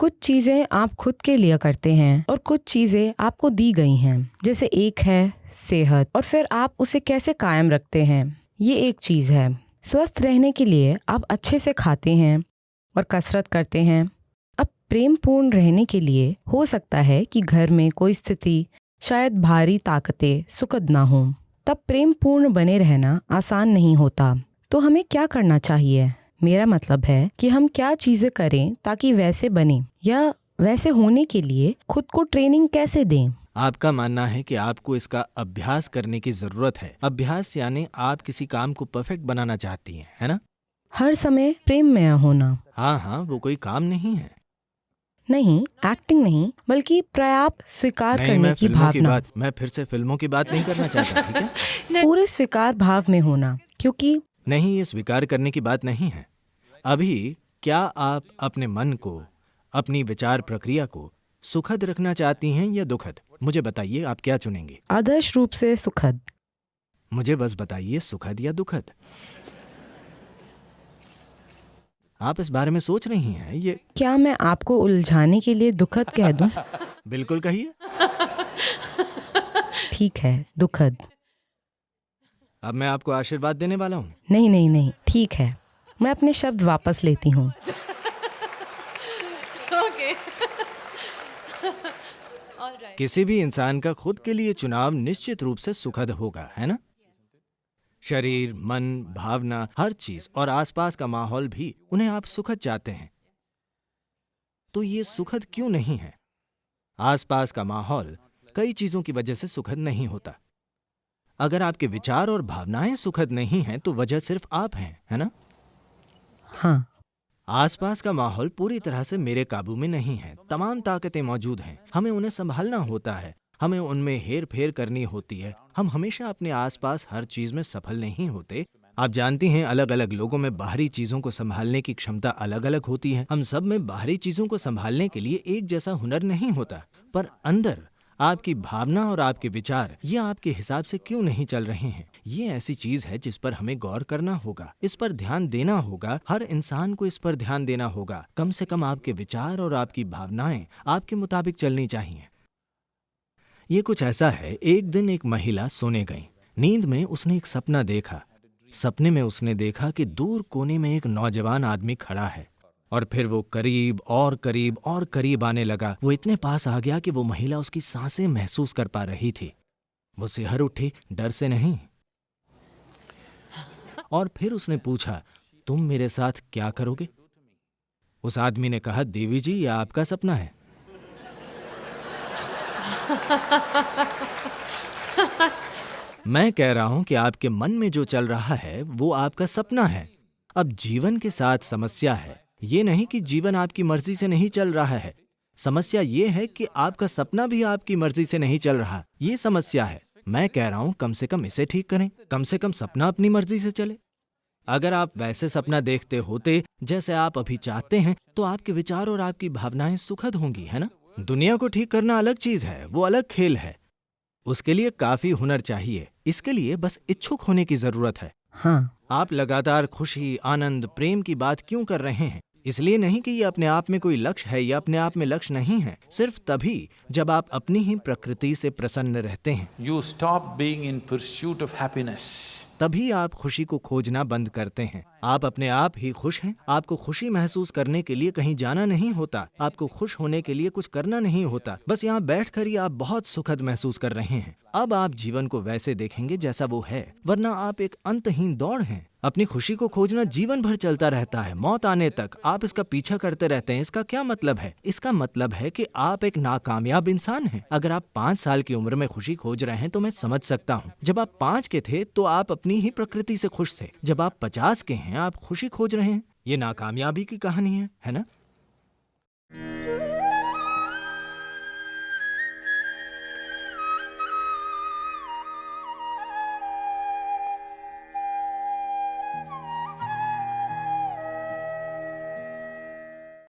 कुछ चीज़ें आप खुद के लिए करते हैं और कुछ चीज़ें आपको दी गई हैं। जैसे एक है सेहत और फिर आप उसे कैसे कायम रखते हैं, ये एक चीज़ है। स्वस्थ रहने के लिए आप अच्छे से खाते हैं और कसरत करते हैं। अब प्रेम पूर्ण रहने के लिए हो सकता है कि घर में कोई स्थिति शायद भारी ताकतें सुखद ना हो, तब प्रेम पूर्ण बने रहना आसान नहीं होता। तो हमें क्या करना चाहिए? मेरा मतलब है कि हम क्या चीज़ें करें ताकि वैसे बने, या वैसे होने के लिए खुद को ट्रेनिंग कैसे दें। आपका मानना है कि आपको इसका अभ्यास करने की जरूरत है। अभ्यास यानी आप किसी काम को परफेक्ट बनाना चाहती हैं, है ना? हर समय प्रेम में होना। हाँ, वो कोई काम नहीं है। नहीं, एक्टिंग नहीं, बल्कि पर्याप्त स्वीकार नहीं, करने मैं की फिल्मों की भावना। बात मैं फिर से फिल्मों की बात नहीं करना चाहता, ठीक है? पूरे स्वीकार भाव में होना, क्योंकि नहीं, ये स्वीकार करने की बात नहीं है। अभी क्या आप अपने मन को, अपनी विचार प्रक्रिया को सुखद रखना चाहती हैं या दुखद? मुझे बताइए, आप क्या चुनेंगे? आदर्श रूप से सुखद। मुझे बस बताइए, सुखद या दुखद? आप इस बारे में सोच रही हैं? ये क्या मैं आपको उलझाने के लिए दुखद कह दूं? बिल्कुल कहिए। ठीक है, दुखद। अब मैं आपको आशीर्वाद देने वाला हूँ। नहीं नहीं नहीं, ठीक है, मैं अपने शब्द वापस लेती हूँ। किसी भी इंसान का खुद के लिए चुनाव निश्चित रूप से सुखद होगा, है ना? शरीर, मन, भावना, हर चीज और आसपास का माहौल भी उन्हें आप सुखद चाहते हैं। तो ये सुखद क्यों नहीं है? आसपास का माहौल कई चीजों की वजह से सुखद नहीं होता। अगर आपके विचार और भावनाएं सुखद नहीं हैं तो वजह सिर्फ आप हैं, है ना? हाँ, आसपास का माहौल पूरी तरह से मेरे काबू में नहीं है। तमाम ताकतें मौजूद हैं, हमें उन्हें संभालना होता है, हमें उनमें हेर फेर करनी होती है। हम हमेशा अपने आसपास हर चीज में सफल नहीं होते। आप जानती हैं, अलग अलग लोगों में बाहरी चीजों को संभालने की क्षमता अलग अलग होती है। हम सब में बाहरी चीजों को संभालने के लिए एक जैसा हुनर नहीं होता, पर अंदर आपकी भावना और आपके विचार ये आपके हिसाब से क्यों नहीं चल रहे हैं, ये ऐसी चीज है जिस पर हमें गौर करना होगा, इस पर ध्यान देना होगा। हर इंसान को इस पर ध्यान देना होगा। कम से कम आपके विचार और आपकी भावनाएं आपके मुताबिक चलनी चाहिए। ये कुछ ऐसा है, एक दिन एक महिला सोने गई। नींद में उसने एक सपना देखा। सपने में उसने देखा कि दूर कोने में एक नौजवान आदमी खड़ा है और फिर वो करीब और करीब और करीब आने लगा। वो इतने पास आ गया कि वो महिला उसकी सांसें महसूस कर पा रही थी। वो सिहर उठी, डर से नहीं। और फिर उसने पूछा, तुम मेरे साथ क्या करोगे? उस आदमी ने कहा, देवी जी, यह आपका सपना है। मैं कह रहा हूं कि आपके मन में जो चल रहा है वो आपका सपना है। अब जीवन के साथ समस्या है, ये नहीं कि जीवन आपकी मर्जी से नहीं चल रहा है। समस्या ये है कि आपका सपना भी आपकी मर्जी से नहीं चल रहा, ये समस्या है। मैं कह रहा हूं, कम से कम इसे ठीक करें, कम से कम सपना अपनी मर्जी से चले। अगर आप वैसे सपना देखते होते जैसे आप अभी चाहते हैं तो आपके विचार और आपकी भावनाएं सुखद होंगी, है ना? दुनिया को ठीक करना अलग चीज है, वो अलग खेल है। उसके लिए काफी हुनर चाहिए। इसके लिए बस इच्छुक होने की जरूरत है। हाँ, आप लगातार खुशी, आनंद, प्रेम की बात क्यों कर रहे हैं? इसलिए नहीं कि ये अपने आप में कोई लक्ष्य है या अपने आप में लक्ष्य नहीं है। सिर्फ तभी जब आप अपनी ही प्रकृति से प्रसन्न रहते हैं, You stop being in pursuit of happiness. तभी आप खुशी को खोजना बंद करते हैं। आप अपने आप ही खुश हैं। आपको खुशी महसूस करने के लिए कहीं जाना नहीं होता। आपको खुश होने के लिए कुछ करना नहीं होता। बस यहाँ बैठकर ही आप बहुत सुखद महसूस कर रहे हैं। अब आप जीवन को वैसे देखेंगे जैसा वो है, वरना आप एक अंतहीन दौड़ हैं। अपनी खुशी को खोजना जीवन भर चलता रहता है, मौत आने तक आप इसका पीछा करते रहते हैं। इसका क्या मतलब है? इसका मतलब है कि आप एक नाकामयाब इंसान हैं। अगर आप 5 साल की उम्र में खुशी खोज रहे हैं तो मैं समझ सकता हूँ। जब आप 5 के थे तो आप अपनी ही प्रकृति से खुश थे। जब आप 50 के हैं, आप खुशी खोज रहे हैं। ये नाकामयाबी की कहानी है ना?